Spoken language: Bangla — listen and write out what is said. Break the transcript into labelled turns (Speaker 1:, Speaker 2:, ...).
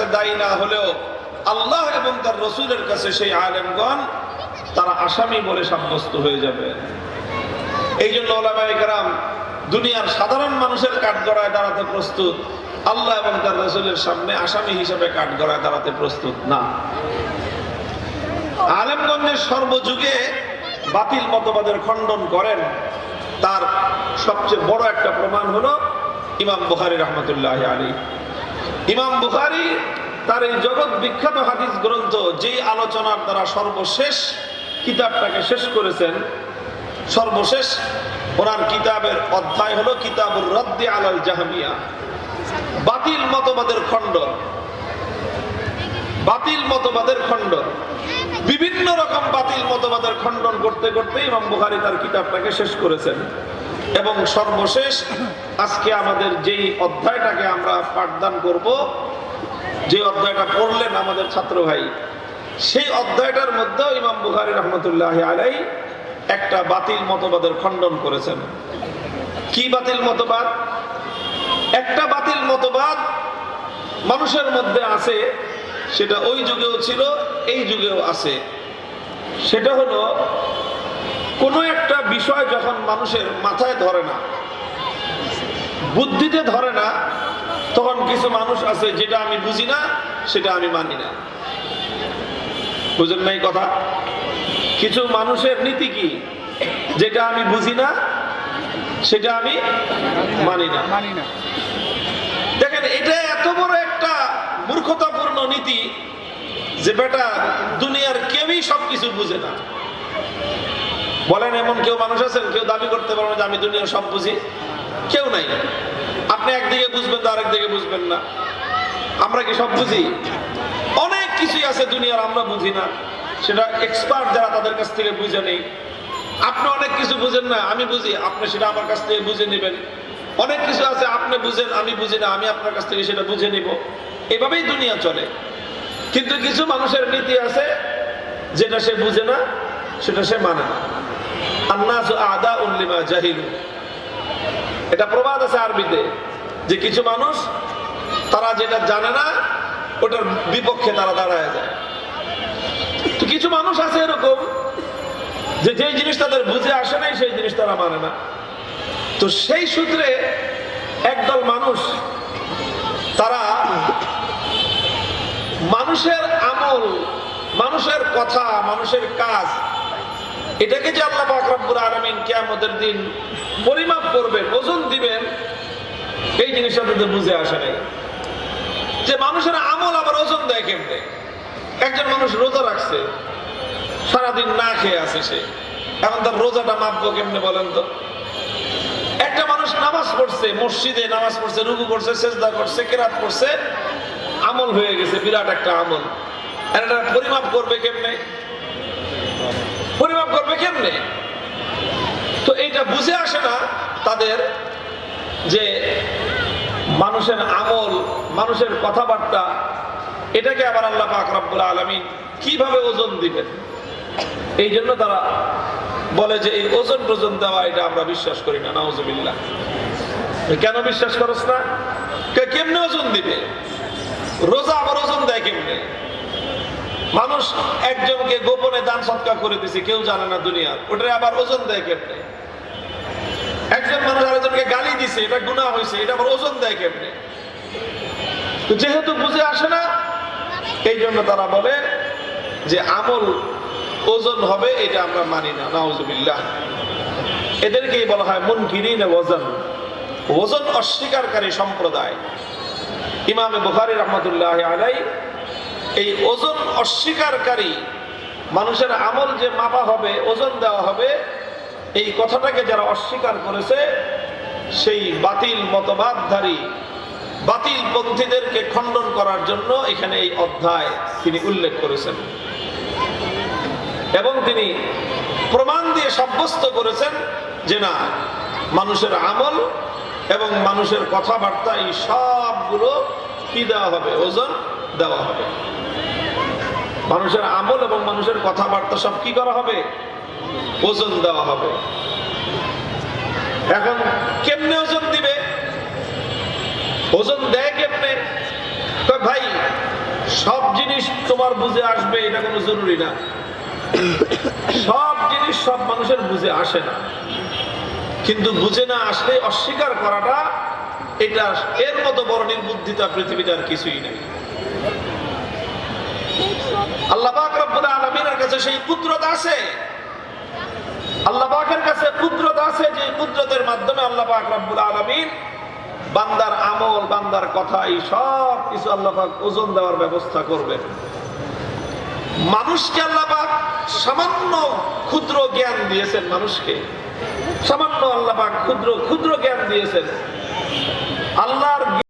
Speaker 1: কাছে দায়ী না হলেও আল্লাহ এবং তার রসুলের কাছে সেই আলেমগণ তারা আসামি বলে সাব্যস্ত হয়ে যাবে। এই জন্য উলামায়ে কেরাম দুনিয়ার সাধারণ মানুষের কাঠগড়ায় দাঁড়াতে প্রস্তুত, আল্লাহ এবং তার রসুলের সামনে আসামি হিসেবে কাঠগড়ায় দাঁড়াতে প্রস্তুত না। আলেমগঞ্জের সর্বযুগে বাতিল মতবাদের খণ্ডন করেন, তার সবচেয়ে বড় একটা প্রমাণ হলো ইমাম বুখারী রাহমাতুল্লাহি আলাইহি। ইমাম বুখারী তার এই জগৎ বিখ্যাত হাদিস গ্রন্থ, যেই আলোচনার দ্বারা সর্বশেষ কিতাবটাকে শেষ করেছেন, সর্বশেষ ওনার কিতাবের অধ্যায় হলো কিতাবুর রদ্দি আলাল জাহমিয়া, বাতিল মতবাদের খণ্ডন। বাতিল মতবাদের খণ্ডন, বিভিন্ন রকম বাতিল মতবাদের খণ্ডন করতে করতে ইমাম বুখারী তার কিতাবটাকে শেষ করেছেন। এবং সর্বশেষ আজকে আমাদের যেই অধ্যায়টাকে আমরা পাঠদান করব, যে অধ্যায়টা পড়লেন আমাদের ছাত্র ভাই, সেই অধ্যায়টার মধ্যে ইমাম বুখারী রাহমাতুল্লাহি আলাইহি একটা বাতিল মতবাদের খণ্ডন করেছেন। কি বাতিল মতবাদ? একটা বাতিল মতবাদ মানুষের মধ্যে আছে, সেটা ওই যুগেও ছিল, এই যুগেও আছে। সেটা হলো কোনো একটা বিষয় যখন মানুষের মাথায় ধরে না, বুদ্ধিতে ধরে না, তখন কিছু মানুষ আছে যেটা আমি বুঝি না সেটা আমি মানি না। বুঝেন নাই কথা? কিছু মানুষের নীতি কি, যেটা আমি বুঝি না সেটা আমি মানি না। দেখেন, এটা এত বড় একটা মূর্খতাপূর্ণ নীতি যে বেটা দুনিয়ার কেউই সবকিছু বুঝে না। বলেন, এমন কেউ মানুষ আছেন কেউ দাবি করতে পারবেন যে আমি দুনিয়ার সব বুঝি? কেউ নাই। আপনি একদিকে বুঝবেন তো আরেকদিকে বুঝবেন না। আমরা কি সব বুঝি? অনেক কিছুই আছে দুনিয়ার আমরা বুঝি না, সেটা এক্সপার্ট যারা তাদের কাছ থেকে বুঝে নেই। আপনি অনেক কিছু বুঝেন না, আমি বুঝি, আপনি সেটা আমার কাছ থেকে বুঝে নেবেন। অনেক কিছু আছে আপনি বুঝেন, আমি বুঝি না, আমি আপনার কাছ থেকে সেটা বুঝে নিব। এভাবেই দুনিয়া চলে। কিন্তু কিছু মানুষের নীতি আছে, যেটা সে বুঝে না সেটা সে মানে না। আন্নাসু আদাউন লিমা জাহিলু, এটা প্রবাদ আছে আরবিতে, যে কিছু মানুষ তারা যেটা জানে না ওটার বিপক্ষে তারা দাঁড়ায় যায়। তো কিছু মানুষ আছে এরকম যে যেই জিনিস তাদের বুঝে আসে নাই সেই জিনিস তারা মানে না। তো সেই সূত্রে একদল মানুষ, তারা মানুষের আমল, মানুষের কথা, মানুষের কাজ, এটাকে যে আল্লাহ পাক রব্বুল আলামিন কিয়ামতের দিন পরিমাপ করবেন, ওজন দিবেন, এই জিনিসটা তাদের বুঝে আসে নাই। যে মানুষের আমল আবার ওজন দেয় কেমনে? একজন মানুষ রোজা রাখছে, সারাদিন না খেয়ে আছে সে, এখন তার রোজাটা মাপবো কেমনে বলেন তো? একটা মানুষ নামাজ পড়ছে, মসজিদে নামাজ পড়ছে, রুকু করছে, সেজদা করছে, কেরাত করছে, আমল হয়ে গেছে, বিরাট একটা আমল। এটা পরিমাপ করবে কেমনে? পরিমাপ করবে কেমনে? তো এইটা বুঝে আসে না তাদের, যে মানুষের আমল, মানুষের কথাবার্তা, এটাকে আবার আল্লাহ পাক রব্বুল আলামিন কিভাবে ওজন দিবেন। এই জন্য তারা বলে যে এই ওজন টোজন দেওয়া, এটা আমরা বিশ্বাস করি না, নাউজুবিল্লাহ। কেন বিশ্বাস করছ না? কেমনে ওজন দিবে? রোজা আবার ওজন দেয় কেমনে? মানুষ একজনকে গোপনে দান সৎকার করে দিছে, কেউ জানে না দুনিয়ার, ওটা আবার ওজন দেয় কেমনে? একজন মানুষ আরেকজনকে গালি দিছে, এটা গুনাহ হয়েছে, এটা আবার ওজন দেয় কেমনে? তো যেহেতু বুঝে আসে না, এই জন্য তারা বলে যে আমল ওজন হবে, এটা আমরা মানি না, নাউজুবিল্লাহ। এদেরকেই বলা হয় মুনকিরিন ওজন, ওজন অস্বীকারী সম্প্রদায়। ইমাম বুখারী রাহমাতুল্লাহি আলাইহি এই ওজন অস্বীকারী, মানুষের আমল যে মাপা হবে, ওজন দেওয়া হবে, এই কথাটাকে যারা অস্বীকার করেছে, সেই বাতিল মতবাদধারী বাতিল পন্থীদেরকে খণ্ডন করার জন্য এখানে এই অধ্যায় তিনি উল্লেখ করেছেন। এবং তিনি প্রমাণ দিয়ে সাব্যস্ত করেছেন যে না, মানুষের আমল এবং মানুষের কথাবার্তা, এই সবগুলো কি দেওয়া হবে? ওজন দেওয়া হবে। মানুষের আমল এবং মানুষের কথাবার্তা সব কি করা হবে? ওজন দেওয়া হবে। এখন কেমনে ওজন দিবে? ওজন দেয় কেমনে? ভাই জিনিস তোমার বুঝে আসবে এটা কোনো জরুরি না। সব জিনিস সব মানুষের বুঝে আসে না, কিন্তু বুঝে না আসলে অস্বীকার করাটা, এটা এর মতো বড় নির্বুদ্ধিতা পৃথিবীতে আর কিছুই নেই। আল্লাহ পাক রব্বুল আলামিনের কাছে সেই কুদরত আছে, আল্লাহ পাকের কাছে কুদরত আছে, যে কুদরতের মাধ্যমে আল্লাহ পাক রব্বুল আলামিন বান্দার আমল, বান্দার কথাই সব কিছু আল্লাহ পাক ওজন দেওয়ার ব্যবস্থা করবেন। মানুষকে আল্লাহ পাক সামান্য ক্ষুদ্র জ্ঞান দিয়েছেন, মানুষকে সামান্য আল্লাহ পাক ক্ষুদ্র ক্ষুদ্র জ্ঞান দিয়েছেন। আল্লাহর